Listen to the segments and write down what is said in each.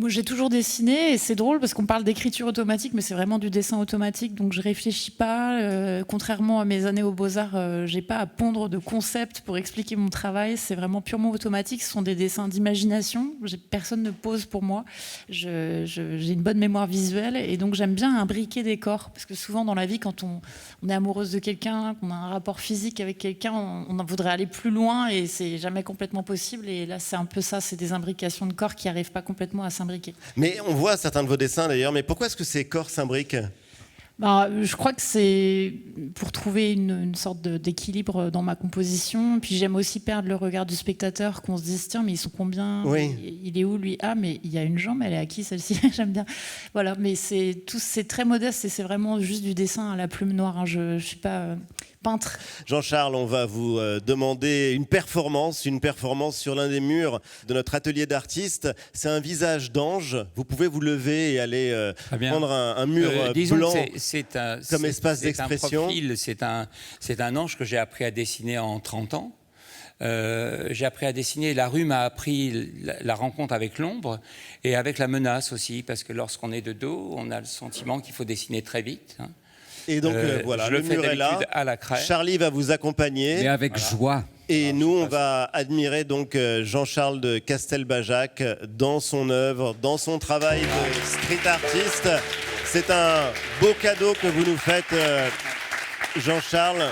Moi, j'ai toujours dessiné et c'est drôle parce qu'on parle d'écriture automatique, mais c'est vraiment du dessin automatique, donc je réfléchis pas. Contrairement à mes années aux Beaux-Arts, j'ai pas à pondre de concepts pour expliquer mon travail. C'est vraiment purement automatique. Ce sont des dessins d'imagination. Personne ne pose pour moi. J'ai une bonne mémoire visuelle et donc j'aime bien imbriquer des corps parce que souvent dans la vie, quand on est amoureuse de quelqu'un, qu'on a un rapport physique avec quelqu'un, on en voudrait aller plus loin et c'est jamais complètement possible. Et là, c'est un peu ça. C'est des imbrications de corps qui n'arrivent pas complètement à s'imbriquer. Mais on voit certains de vos dessins d'ailleurs, mais pourquoi est-ce que ces corps s'imbriquent ? Je crois que c'est pour trouver une sorte d'équilibre dans ma composition. Puis j'aime aussi perdre le regard du spectateur, qu'on se dise tiens, mais ils sont combien ? Oui. Il est où lui ? Ah, mais il y a une jambe, elle est à qui celle-ci ? J'aime bien. Voilà, mais c'est très modeste et c'est vraiment juste du dessin à la plume noire. Hein. Je suis pas peintre. Jean-Charles, on va vous demander une performance sur l'un des murs de notre atelier d'artistes. C'est un visage d'ange. Vous pouvez vous lever et aller prendre un mur blanc comme espace d'expression. C'est un ange que j'ai appris à dessiner en 30 ans. J'ai appris à dessiner. La rue m'a appris la rencontre avec l'ombre et avec la menace aussi, parce que lorsqu'on est de dos, on a le sentiment qu'il faut dessiner très vite. Hein. Et donc voilà, le mur est là. À la craie. Charlie va vous accompagner. Et avec joie. Et nous, on va admirer donc Jean-Charles de Castelbajac dans son œuvre, dans son travail de street artiste. C'est un beau cadeau que vous nous faites, Jean-Charles.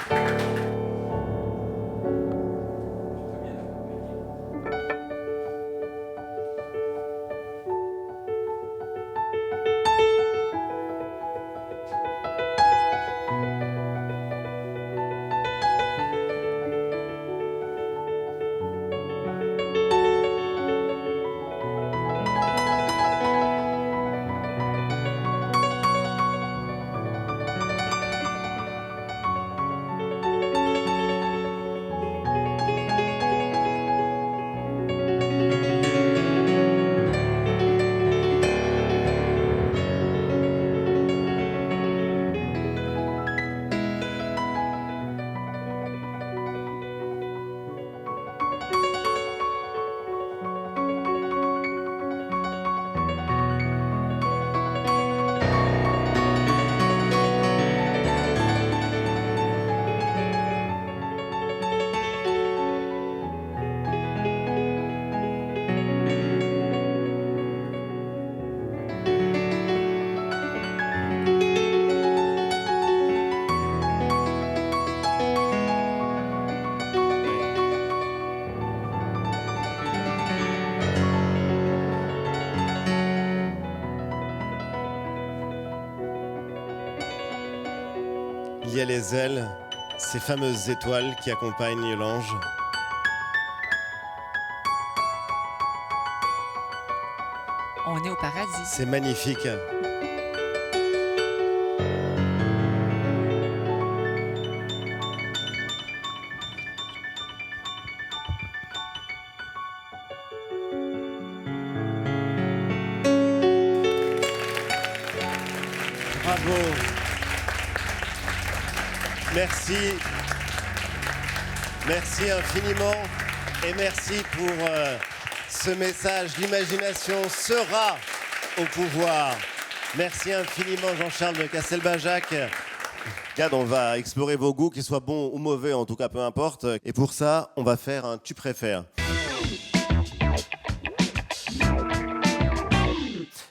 Il y a les ailes, ces fameuses étoiles qui accompagnent l'ange. On est au paradis. C'est magnifique. Bravo. Merci. Merci infiniment et merci pour ce message. L'imagination sera au pouvoir. Merci infiniment Jean-Charles de Castelbajac. Regarde, on va explorer vos goûts, qu'ils soient bons ou mauvais, en tout cas peu importe. Et pour ça, on va faire un tu préfères.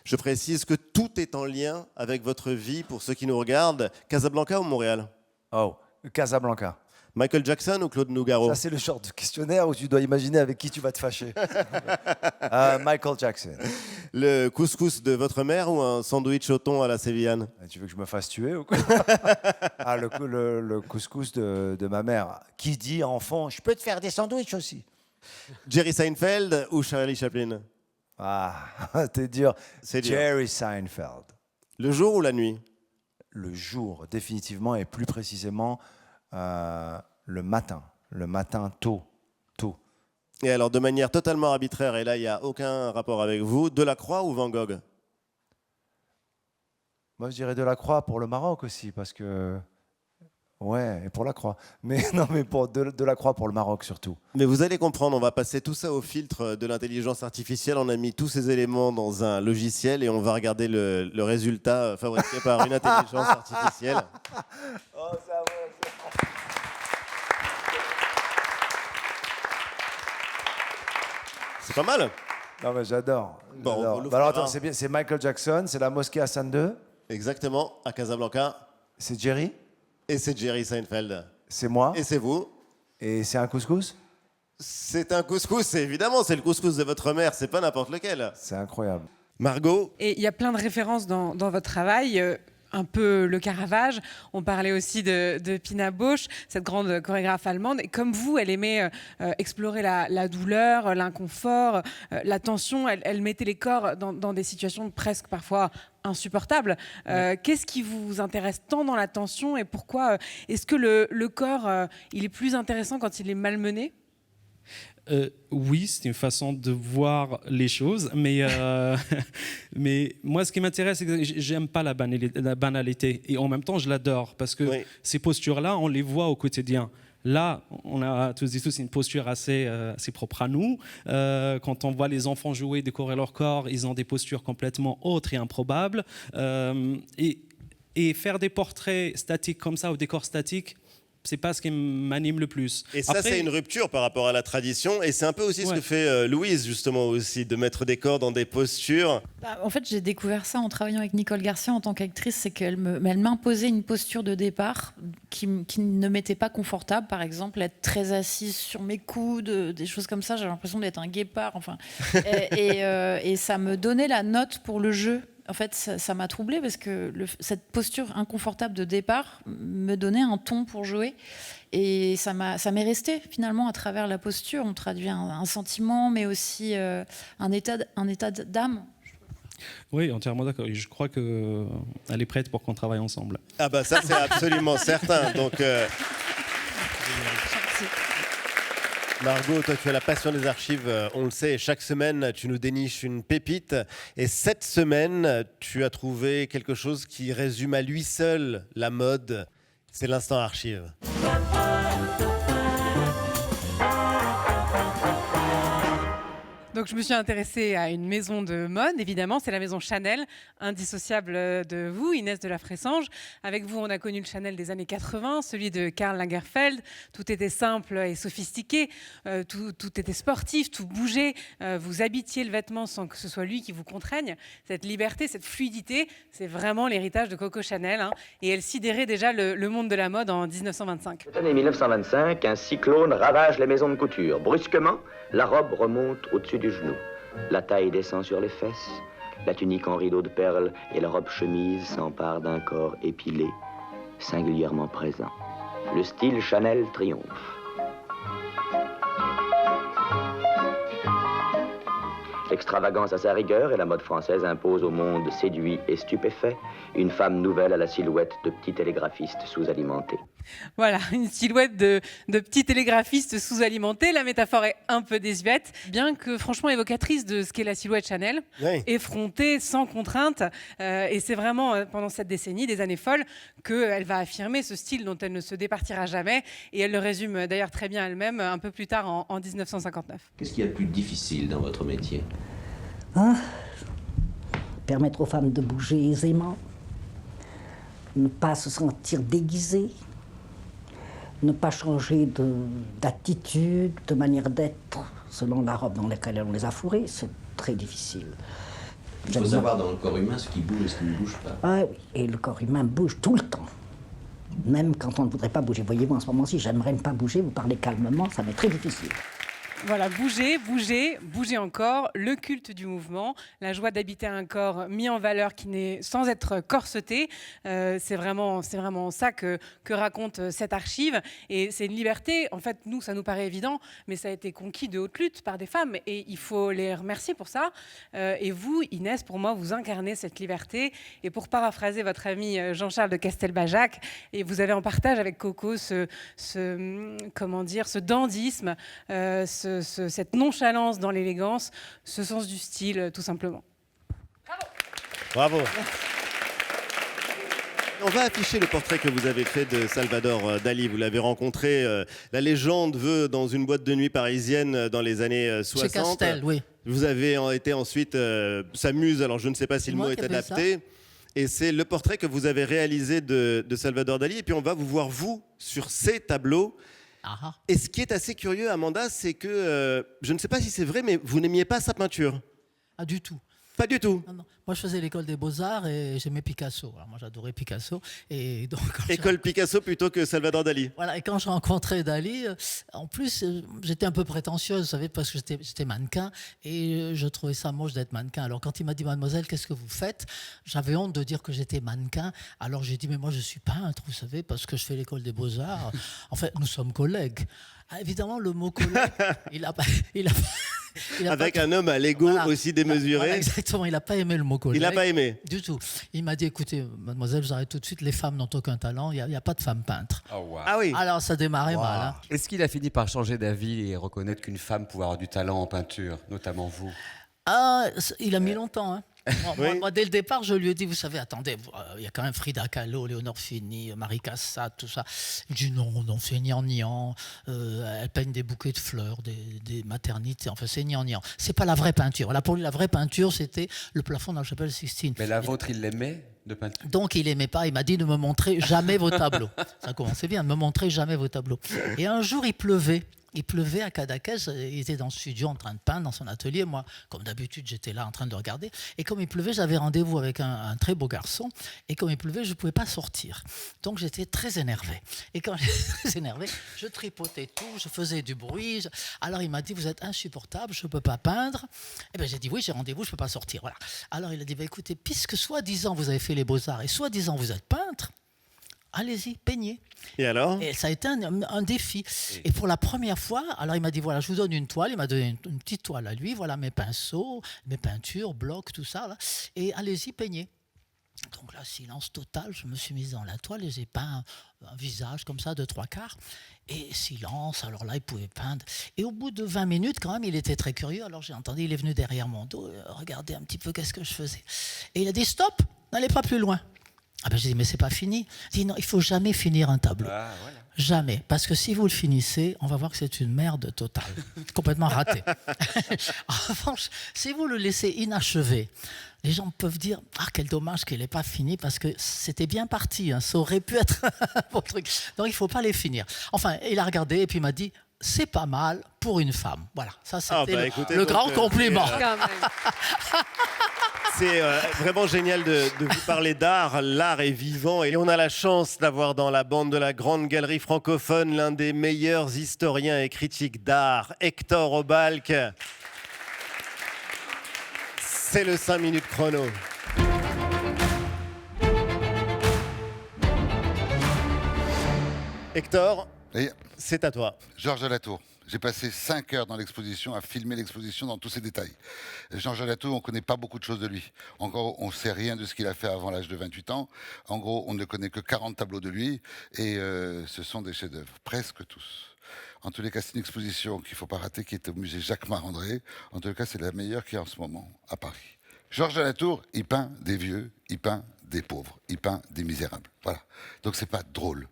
Je précise que tout est en lien avec votre vie pour ceux qui nous regardent. Casablanca ou Montréal ? Oh, Casablanca. Michael Jackson ou Claude Nougaro ? Ça, c'est le genre de questionnaire où tu dois imaginer avec qui tu vas te fâcher. Michael Jackson. Le couscous de votre mère ou un sandwich au thon à la sévillane ? Tu veux que je me fasse tuer ou quoi? Le couscous de ma mère. Qui dit enfant, je peux te faire des sandwichs aussi. Jerry Seinfeld ou Charlie Chaplin ? Ah, t'es dur. C'est dur. Jerry Seinfeld. Le jour ou la nuit ? Le jour, définitivement, et plus précisément le matin. Le matin tôt. Et alors, de manière totalement arbitraire, et là, il n'y a aucun rapport avec vous, Delacroix ou Van Gogh ? Moi, je dirais Delacroix pour le Maroc aussi, parce que Ouais, et pour la croix. Mais non, mais pour de la croix pour le Maroc surtout. Mais vous allez comprendre, on va passer tout ça au filtre de l'intelligence artificielle. On a mis tous ces éléments dans un logiciel et on va regarder le résultat fabriqué par une intelligence artificielle. Oh, ça va, C'est pas mal. Non, mais j'adore. Bon, J'adore. on vous Bah alors l'offrira. attends, c'est bien, c'est Michael Jackson, c'est la mosquée Hassan II, Exactement, à Casablanca. c'est Jerry, Et c'est Jerry Seinfeld. c'est moi, Et c'est vous. et c'est un couscous. C'est un couscous, évidemment, c'est le couscous de votre mère, c'est pas n'importe lequel. C'est incroyable. Margot, Et il y a plein de références dans votre travail. Un peu le Caravage. On parlait aussi de Pina Bausch, cette grande chorégraphe allemande. Et comme vous, elle aimait explorer la douleur, l'inconfort, la tension. Elle mettait les corps dans des situations presque parfois insupportables. Qu'est-ce qui vous intéresse tant dans la tension et pourquoi est-ce que le corps il est plus intéressant quand il est malmené? Oui, c'est une façon de voir les choses, mais, mais moi, ce qui m'intéresse, c'est que j'aime pas la banalité, et en même temps, je l'adore, parce que Oui. ces postures-là, on les voit au quotidien. Là, on a tous et tous une posture assez propre à nous. Quand on voit les enfants jouer, décorer leur corps, ils ont des postures complètement autres et improbables. Et faire des portraits statiques comme ça, ou des corps statiques, c'est pas ce qui m'anime le plus. et ça Après, c'est une rupture par rapport à la tradition, et c'est un peu aussi ce Ouais. que fait Louise justement aussi, de mettre des corps dans des postures. En fait, j'ai découvert ça en travaillant avec Nicole Garcia en tant qu'actrice, c'est qu'elle m'imposait une posture de départ qui ne m'était pas confortable. Par exemple, être très assise sur mes coudes, des choses comme ça. J'avais l'impression d'être un guépard. Enfin, et ça me donnait la note pour le jeu. En fait, ça m'a troublée parce que cette posture inconfortable de départ me donnait un ton pour jouer. Et ça m'est resté finalement à travers la posture. On traduit un sentiment, mais aussi un état d'âme. oui, entièrement d'accord. Et je crois qu'elle est prête pour qu'on travaille ensemble. Ah bah ça c'est absolument certain. Donc Margot, toi tu as la passion des archives, on le sait, et chaque semaine tu nous déniches une pépite. Et cette semaine, tu as trouvé quelque chose qui résume à lui seul la mode. C'est l'instant archive. Donc je me suis intéressée à une maison de mode, évidemment, c'est la maison Chanel, indissociable de vous, Inès de la Fressange. Avec vous, on a connu le Chanel des années 80, celui de Karl Lagerfeld. Tout était simple et sophistiqué, tout était sportif, tout bougeait. Vous habitiez le vêtement sans que ce soit lui qui vous contraigne. Cette liberté, cette fluidité, c'est vraiment l'héritage de Coco Chanel. Et elle sidérait déjà le monde de la mode en 1925. Cette année 1925, un cyclone ravage les maisons de couture. Brusquement, la robe remonte au-dessus du genou. La taille descend sur les fesses. La tunique en rideau de perles et la robe chemise s'emparent d'un corps épilé, singulièrement présent. Le style Chanel triomphe. L'extravagance à sa rigueur et la mode française impose au monde séduit et stupéfait une femme nouvelle à la silhouette de petit télégraphiste sous-alimenté. Voilà, une silhouette de petit télégraphiste sous-alimenté. La métaphore est un peu désuète, bien que franchement évocatrice de ce qu'est la silhouette Chanel, Oui. effrontée, sans contrainte. Et c'est vraiment pendant cette décennie, des années folles, qu'elle va affirmer ce style dont elle ne se départira jamais. Et elle le résume d'ailleurs très bien elle-même un peu plus tard en 1959. Qu'est-ce qu'il y a de plus difficile dans votre métier? Permettre aux femmes de bouger aisément, ne pas se sentir déguisées, ne pas changer d'attitude, de manière d'être selon la robe dans laquelle on les a fourrées, c'est très difficile. Il faut savoir dans le corps humain ce qui bouge et ce qui ne bouge pas. Ah oui, et le corps humain bouge tout le temps, même quand on ne voudrait pas bouger. Voyez-vous, en ce moment-ci, j'aimerais ne pas bouger, vous parlez calmement, ça m'est très difficile. Voilà, bouger, bouger, bouger encore, le culte du mouvement, la joie d'habiter un corps mis en valeur qui n'est sans être corseté. C'est vraiment ça que raconte cette archive. Et c'est une liberté, en fait, nous, ça nous paraît évident, mais ça a été conquis de haute lutte par des femmes. Et il faut les remercier pour ça. Et vous, Inès, pour moi, vous incarnez cette liberté. Et pour paraphraser votre ami Jean-Charles de Castelbajac, et vous avez en partage avec Coco ce dandysme, cette nonchalance dans l'élégance, ce sens du style, tout simplement. Bravo. On va afficher le portrait que vous avez fait de Salvador Dali. Vous l'avez rencontré, la légende veut, dans une boîte de nuit parisienne dans les années 60. Chez Castel, oui. Vous avez été ensuite sa muse, alors je ne sais pas si le mot est adapté. Et c'est le portrait que vous avez réalisé de Salvador Dali. Et puis on va vous voir, vous, sur ces tableaux. Et ce qui est assez curieux, Amanda, c'est que, je ne sais pas si c'est vrai, mais vous n'aimiez pas sa peinture. Ah, du tout. Pas du tout. Non, non. Moi, je faisais l'école des Beaux-Arts et j'aimais Picasso. Alors, moi, j'adorais Picasso. Et donc, école Picasso plutôt que Salvador Dali. Voilà, et quand je rencontrais Dali, en plus, j'étais un peu prétentieuse, vous savez, parce que j'étais mannequin et je trouvais ça moche d'être mannequin. Alors, quand il m'a dit, mademoiselle, qu'est-ce que vous faites? J'avais honte de dire que j'étais mannequin. Alors, j'ai dit, mais moi, je suis peintre, vous savez, parce que je fais l'école des Beaux-Arts. En fait, nous sommes collègues. Ah, évidemment, le mot collègue, il a avec un homme à l'ego aussi démesuré. Voilà, exactement, il n'a pas aimé le mot collègue. Il n'a pas aimé. Du tout. Il m'a dit, écoutez, mademoiselle, j'arrête tout de suite, les femmes n'ont aucun talent, il n'y a pas de femme peintre. Oh, wow. Ah oui. Alors ça démarrait mal. Hein. Est-ce qu'il a fini par changer d'avis et reconnaître qu'une femme pouvait avoir du talent en peinture, notamment vous? Ah, il a mis longtemps. Hein. Moi, dès le départ, je lui ai dit, vous savez, attendez, il y a quand même Frida Kahlo, Léonore Fini, Marie Cassatt, tout ça. Il dit non, c'est gnangnan. Elle peigne des bouquets de fleurs, des maternités. Enfin, c'est gnangnan. C'est pas la vraie peinture. Voilà, pour lui, la vraie peinture, c'était le plafond dans la chapelle Sixtine. Mais la vôtre, il l'aimait de peinture? Donc, il aimait pas. Il m'a dit de me montrer jamais vos tableaux. Ça commençait bien, de me montrer jamais vos tableaux. Et un jour, il pleuvait. Il pleuvait à Cadaqués, il était dans le studio en train de peindre dans son atelier. Moi, comme d'habitude, j'étais là en train de regarder. Et comme il pleuvait, j'avais rendez-vous avec un très beau garçon. Et comme il pleuvait, je ne pouvais pas sortir. Donc j'étais très énervé. Et quand j'étais très énervé, je tripotais tout, je faisais du bruit. Alors il m'a dit, vous êtes insupportable, je ne peux pas peindre. Et bien j'ai dit, oui, j'ai rendez-vous, je ne peux pas sortir. Voilà. Alors il a dit, écoutez, puisque soi-disant vous avez fait les beaux-arts et soi-disant vous êtes peintre, allez-y, peignez. Et alors? Et ça a été un défi. Et pour la première fois, alors il m'a dit, voilà, je vous donne une toile. Il m'a donné une petite toile à lui. Voilà mes pinceaux, mes peintures, blocs, tout ça. Là. Et allez-y, peignez. Donc là, silence total. Je me suis mise dans la toile et j'ai peint un visage comme ça de 3/4. Et silence. Alors là, il pouvait peindre. Et au bout de 20 minutes, quand même, il était très curieux. Alors j'ai entendu, il est venu derrière mon dos, regarder un petit peu qu'est-ce que je faisais. Et il a dit, stop, n'allez pas plus loin. Ah ben j'ai dit, mais c'est pas fini. Il dit, non, il faut jamais finir un tableau. Ah, voilà. Jamais. Parce que si vous le finissez, on va voir que c'est une merde totale. Complètement raté. En revanche, si vous le laissez inachevé, les gens peuvent dire, ah, quel dommage qu'il n'ait pas fini parce que c'était bien parti. Hein, ça aurait pu être un bon truc. Donc il ne faut pas les finir. Enfin, il a regardé et puis il m'a dit, c'est pas mal pour une femme. Voilà. Ça, c'était le grand compliment. C'est vraiment génial de vous parler d'art. L'art est vivant et on a la chance d'avoir dans la bande de la Grande Galerie francophone l'un des meilleurs historiens et critiques d'art, Hector Obalk. C'est le 5 minutes chrono. Hector, c'est à toi. Georges Latour. J'ai passé 5 heures dans l'exposition à filmer l'exposition dans tous ses détails. Georges Latour, on ne connaît pas beaucoup de choses de lui. En gros, on ne sait rien de ce qu'il a fait avant l'âge de 28 ans. En gros, on ne connaît que 40 tableaux de lui. Et ce sont des chefs-d'œuvre, presque tous. En tous les cas, c'est une exposition qu'il ne faut pas rater, qui est au musée Jacques-Marandré. En tous les cas, c'est la meilleure qui est en ce moment à Paris. Georges Latour, il peint des vieux, il peint des pauvres, il peint des misérables. Voilà. Donc, c'est pas drôle.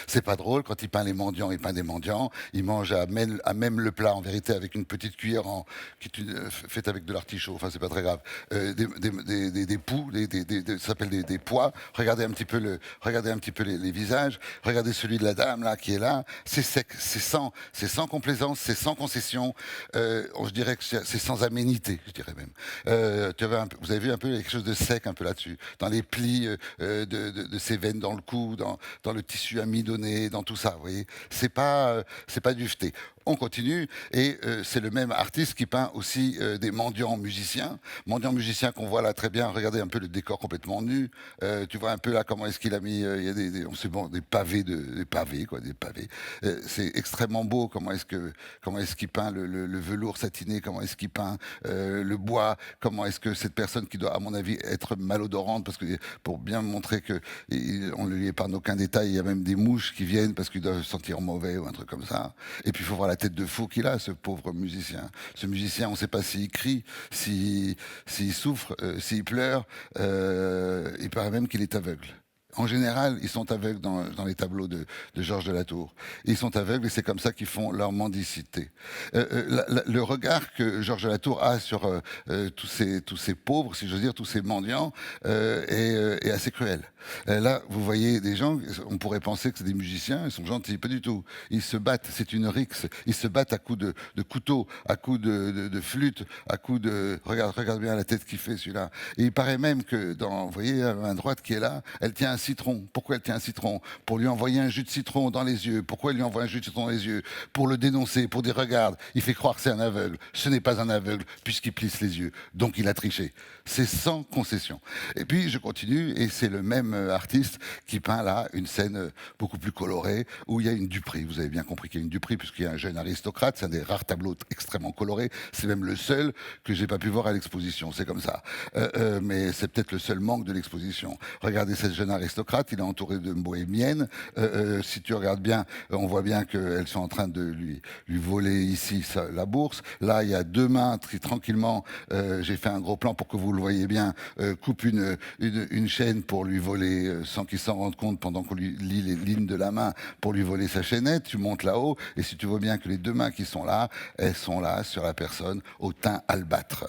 C'est pas drôle, quand il peint les mendiants, il peint des mendiants, il mange à même le plat, en vérité, avec une petite cuillère qui est faite avec de l'artichaut, enfin c'est pas très grave, des poux, ça s'appelle des pois, regardez un petit peu les visages, regardez celui de la dame là, qui est là, c'est sec, c'est sans complaisance, c'est sans concession, je dirais que c'est sans aménité, je dirais même. Vous avez vu un peu quelque chose de sec un peu là-dessus, dans les plis de ses veines dans le cou, dans le tissu amidonné, dans tout ça, vous voyez. C'est pas duveté. On continue, et c'est le même artiste qui peint aussi des mendiants musiciens qu'on voit là très bien. Regardez un peu le décor complètement nu. Tu vois un peu là comment est-ce qu'il a mis. Il y a des pavés, des pavés. C'est extrêmement beau. Comment est-ce qu'il peint le velours satiné. Comment est-ce qu'il peint le bois. Comment est-ce que cette personne qui doit, à mon avis, être malodorante, parce que pour bien montrer que on ne lui épargne aucun détail, il y a même des mouches qui viennent parce qu'ils doivent sentir mauvais ou un truc comme ça. Et puis il faut voir la tête de fou qu'il a, ce pauvre musicien. Ce musicien, on ne sait pas s'il crie, s'il souffre, s'il pleure. Il paraît même qu'il est aveugle. En général, ils sont aveugles dans les tableaux de Georges de la Tour. Ils sont aveugles et c'est comme ça qu'ils font leur mendicité. Le regard que Georges de la Tour a sur tous ces pauvres, si j'ose dire, tous ces mendiants, est assez cruel. Là, vous voyez des gens, on pourrait penser que c'est des musiciens, ils sont gentils, pas du tout. Ils se battent, c'est une rixe. Ils se battent à coups de couteau, à coups de flûte, à coups de... Regarde bien la tête qu'il fait, celui-là. Et il paraît même que, vous voyez, la main droite qui est là, elle tient un citron. Pourquoi elle tient un citron? Pour lui envoyer un jus de citron dans les yeux. Pourquoi elle lui envoie un jus de citron dans les yeux? Pour le dénoncer, pour dire, regarde, il fait croire que c'est un aveugle. Ce n'est pas un aveugle, puisqu'il plisse les yeux. Donc il a triché. C'est sans concession. Et puis, je continue, et c'est le même artiste qui peint là une scène beaucoup plus colorée, où il y a une Dupré. Vous avez bien compris qu'il y a une Dupré, puisqu'il y a un jeune aristocrate. C'est un des rares tableaux extrêmement colorés. C'est même le seul que j'ai pas pu voir à l'exposition. C'est comme ça. Mais c'est peut-être le seul manque de l'exposition. Regardez cette jeune aristocrate, il est entouré de bohémiennes. Si tu regardes bien, on voit bien qu'elles sont en train de lui voler ici la bourse. Là, il y a deux mains tranquillement. J'ai fait un gros plan pour que vous le voyez bien. Coupe une chaîne pour lui voler sans qu'il s'en rende compte pendant qu'on lui lit les lignes de la main pour lui voler sa chaînette. Tu montes là-haut et si tu vois bien que les deux mains qui sont là, elles sont là sur la personne au teint albâtre.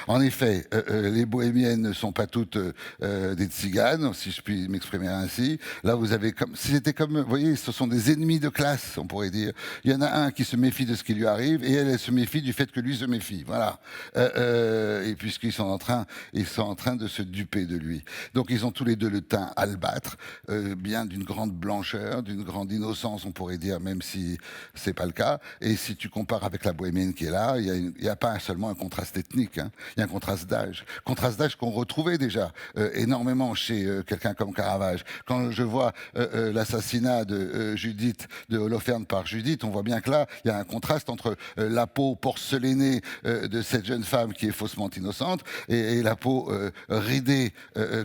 En effet, les bohémiennes ne sont pas toutes des tziganes, si je puis m'exprimer ainsi. Là, vous avez c'était comme, vous voyez, ce sont des ennemis de classe, on pourrait dire. Il y en a un qui se méfie de ce qui lui arrive et elle se méfie du fait que lui se méfie. Voilà. Et puisqu'ils sont en train de se duper de lui. Donc, ils ont tous les deux le teint albâtre, bien d'une grande blancheur, d'une grande innocence, on pourrait dire, même si c'est pas le cas. Et si tu compares avec la bohémienne qui est là, il n'y a pas seulement un contraste ethnique, hein. Il y a un contraste d'âge qu'on retrouvait déjà énormément chez quelqu'un comme Caravage. Quand je vois l'assassinat de Judith, de Holoferne par Judith, on voit bien que là, il y a un contraste entre la peau porcelainée de cette jeune femme qui est faussement innocente et la peau ridée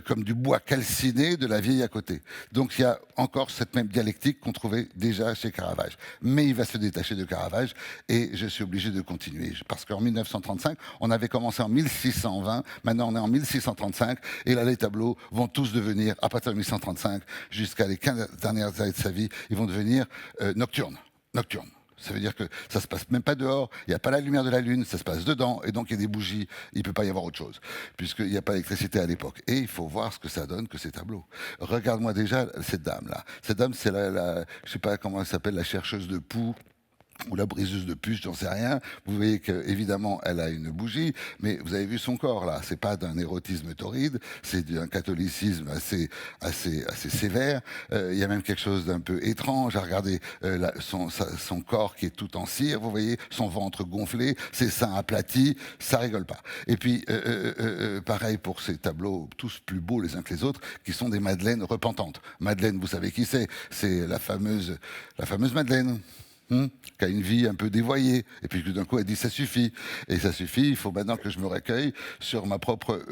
comme du bois calciné de la vieille à côté. Donc il y a encore cette même dialectique qu'on trouvait déjà chez Caravage. Mais il va se détacher de Caravage et je suis obligé de continuer. Parce qu'en 1935, on avait commencé en 1620, maintenant on est en 1635, et là les tableaux vont tous devenir, à partir de 1635, jusqu'à les 15 dernières années de sa vie, ils vont devenir nocturnes. Ça veut dire que ça se passe même pas dehors, il n'y a pas la lumière de la lune, ça se passe dedans, et donc il y a des bougies, il ne peut pas y avoir autre chose, puisqu'il n'y a pas d'électricité à l'époque. Et il faut voir ce que ça donne que ces tableaux. Regarde-moi déjà cette dame-là. Cette dame, c'est je ne sais pas comment elle s'appelle, la chercheuse de poux, ou la briseuse de puce, j'en sais rien. Vous voyez qu'évidemment, elle a une bougie, mais vous avez vu son corps, là. C'est pas d'un érotisme torride, c'est d'un catholicisme assez sévère. Il y a même quelque chose d'un peu étrange à regarder son corps qui est tout en cire, vous voyez, son ventre gonflé, ses seins aplatis, ça rigole pas. Et puis, pareil pour ces tableaux, tous plus beaux les uns que les autres, qui sont des madeleines repentantes. Madeleine, vous savez qui c'est? C'est la fameuse Madeleine. Qui a une vie un peu dévoyée, et puis tout d'un coup elle dit ça suffit, et ça suffit, il faut maintenant que je me recueille sur ma propre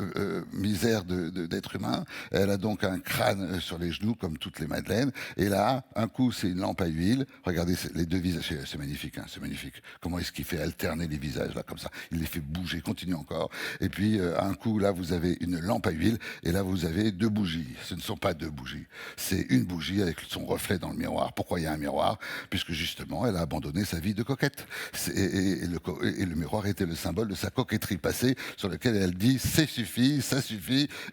misère d'être humain. Elle a donc un crâne sur les genoux comme toutes les madeleines, et là un coup c'est une lampe à huile, regardez les deux visages, c'est magnifique, hein, c'est magnifique, comment est-ce qu'il fait alterner les visages là comme ça, il les fait bouger, continue encore, et puis un coup là vous avez une lampe à huile, et là vous avez deux bougies, ce ne sont pas deux bougies, c'est une bougie avec son reflet dans le miroir. Pourquoi il y a un miroir? Puisque justement elle a abandonné sa vie de coquette. Et le miroir était le symbole de sa coquetterie passée, sur lequel elle dit « ça suffit »,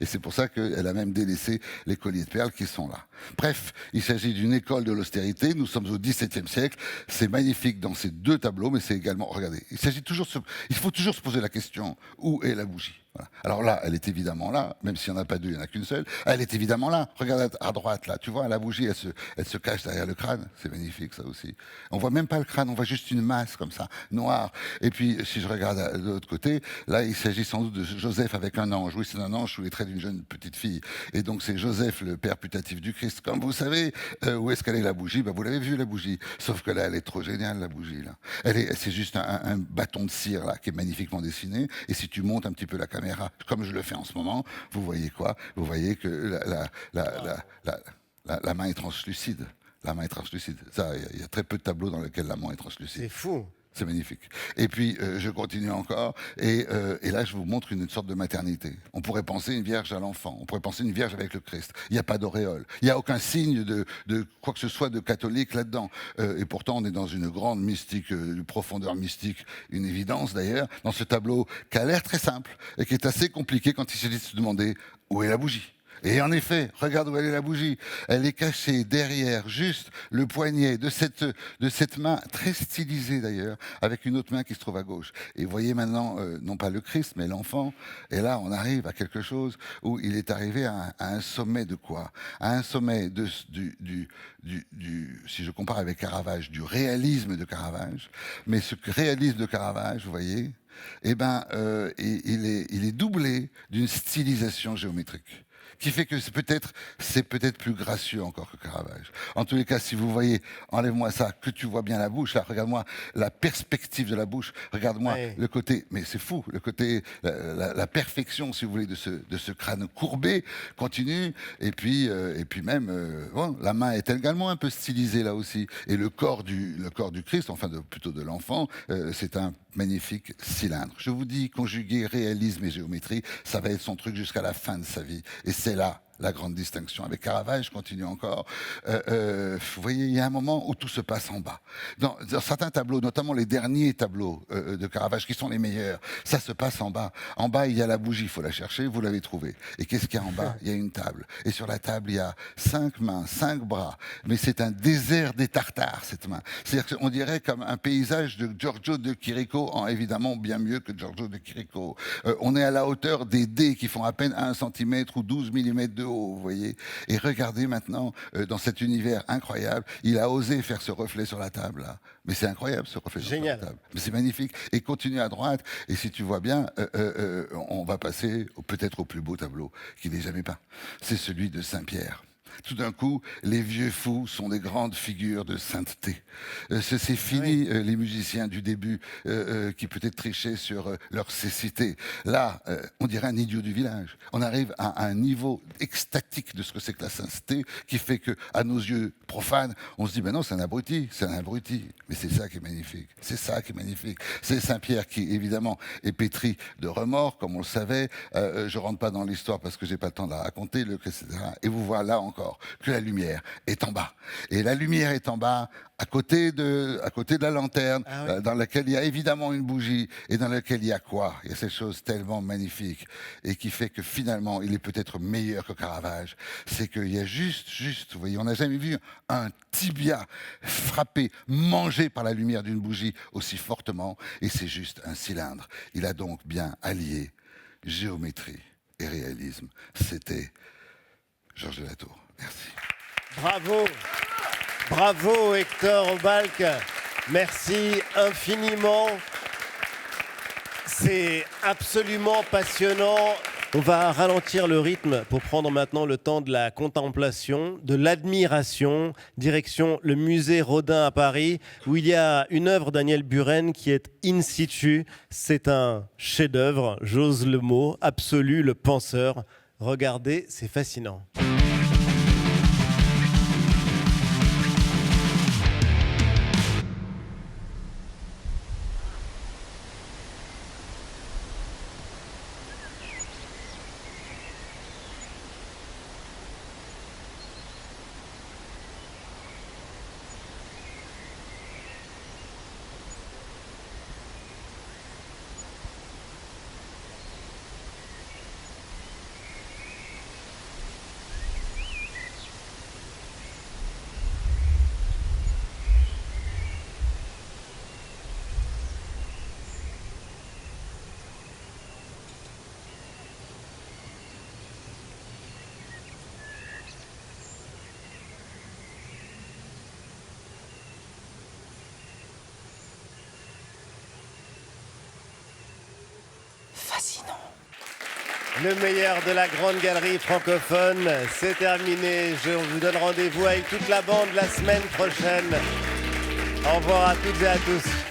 et c'est pour ça qu'elle a même délaissé les colliers de perles qui sont là. Bref, il s'agit d'une école de l'austérité, nous sommes au XVIIe siècle, c'est magnifique dans ces deux tableaux, mais c'est également, regardez, il faut toujours se poser la question, où est la bougie? Voilà. Alors là, elle est évidemment là, même s'il n'y en a pas deux, il n'y en a qu'une seule. Elle est évidemment là. Regarde à droite, là. Tu vois, la bougie, elle se cache derrière le crâne. C'est magnifique, ça aussi. On voit même pas le crâne, on voit juste une masse comme ça, noire. Et puis, si je regarde de l'autre côté, là, il s'agit sans doute de Joseph avec un ange. Oui, c'est un ange sous les traits d'une jeune petite fille. Et donc, c'est Joseph, le père putatif du Christ. Comme vous savez, où est-ce qu'elle est la bougie? Vous l'avez vu, la bougie. Sauf que là, elle est trop géniale, la bougie, là. C'est juste un bâton de cire, là, qui est magnifiquement dessiné. Et si tu montes un petit peu la caméra, comme je le fais en ce moment, vous voyez quoi? Vous voyez que la main est translucide. La main est translucide. Ça, il y a très peu de tableaux dans lesquels la main est translucide. C'est fou. C'est magnifique. Et puis, je continue encore, et là, je vous montre une sorte de maternité. On pourrait penser une vierge à l'enfant, on pourrait penser une vierge avec le Christ. Il n'y a pas d'auréole, il n'y a aucun signe de quoi que ce soit de catholique là-dedans. Et pourtant, on est dans une grande mystique, une profondeur mystique, une évidence d'ailleurs, dans ce tableau qui a l'air très simple, et qui est assez compliqué quand il s'agit de se demander où est la bougie. Et en effet, regarde où elle est la bougie. Elle est cachée derrière juste le poignet de cette main, très stylisée d'ailleurs, avec une autre main qui se trouve à gauche. Et vous voyez maintenant, non pas le Christ, mais l'enfant. Et là, on arrive à quelque chose où il est arrivé à un sommet de quoi? À un sommet si je compare avec Caravage, du réalisme de Caravage. Mais ce réalisme de Caravage, vous voyez, eh ben, il est doublé d'une stylisation géométrique, qui fait que c'est peut-être plus gracieux encore que Caravage. En tous les cas, si vous voyez, enlève-moi ça, que tu vois bien la bouche, là, regarde-moi la perspective de la bouche, regarde-moi le côté, mais c'est fou, le côté, la perfection, si vous voulez, de ce crâne courbé continue, et puis même, bon, la main est également un peu stylisée là aussi, et le corps du Christ, enfin plutôt de l'enfant, c'est un magnifique cylindre. Je vous dis, conjuguer réalisme et géométrie, ça va être son truc jusqu'à la fin de sa vie. Et c'est là la grande distinction. Avec Caravage, je continue encore. Vous voyez, il y a un moment où tout se passe en bas. Dans certains tableaux, notamment les derniers tableaux de Caravage, qui sont les meilleurs, ça se passe en bas. En bas, il y a la bougie, il faut la chercher, vous l'avez trouvée. Et qu'est-ce qu'il y a en bas? Il y a une table. Et sur la table, il y a 5 mains, 5 bras. Mais c'est un désert des Tartares, cette main. C'est-à-dire qu'on dirait comme un paysage de Giorgio de Chirico, évidemment bien mieux que Giorgio de Chirico. On est à la hauteur des dés qui font à peine 1 cm ou 12 mm de haut, vous voyez. Et regardez maintenant, dans cet univers incroyable, il a osé faire ce reflet sur la table, là. Mais c'est incroyable, ce reflet sur la table. Mais c'est magnifique. Et continue à droite, et si tu vois bien, on va passer peut-être au plus beau tableau qui n'ait jamais peint. C'est celui de Saint-Pierre. Tout d'un coup, les vieux fous sont des grandes figures de sainteté. C'est fini, les musiciens du début qui peut-être trichaient sur leur cécité. Là, on dirait un idiot du village. On arrive à un niveau extatique de ce que c'est que la sainteté, qui fait que, à nos yeux profanes, on se dit, ben non, c'est un abruti, c'est un abruti. Mais c'est ça qui est magnifique. C'est ça qui est magnifique. C'est Saint-Pierre qui, évidemment, est pétri de remords, comme on le savait. Je rentre pas dans l'histoire parce que j'ai pas le temps de la raconter, etc. Et vous voilà là encore que la lumière est en bas. Et la lumière est en bas, à côté de la lanterne, dans laquelle il y a évidemment une bougie, et dans laquelle il y a quoi? Il y a cette chose tellement magnifique, et qui fait que finalement, il est peut-être meilleur que Caravage. C'est qu'il y a juste, vous voyez, on n'a jamais vu un tibia frappé, mangé par la lumière d'une bougie aussi fortement, et c'est juste un cylindre. Il a donc bien allié géométrie et réalisme. C'était Georges de Latour. Merci. Bravo Hector Aubalque. Merci infiniment. C'est absolument passionnant. On va ralentir le rythme pour prendre maintenant le temps de la contemplation, de l'admiration. Direction le musée Rodin à Paris, où il y a une œuvre d'Aniel Buren qui est in situ. C'est un chef-d'œuvre, j'ose le mot, absolu, le penseur. Regardez, c'est fascinant. Le meilleur de la grande galerie francophone, c'est terminé. Je vous donne rendez-vous avec toute la bande la semaine prochaine. Au revoir à toutes et à tous.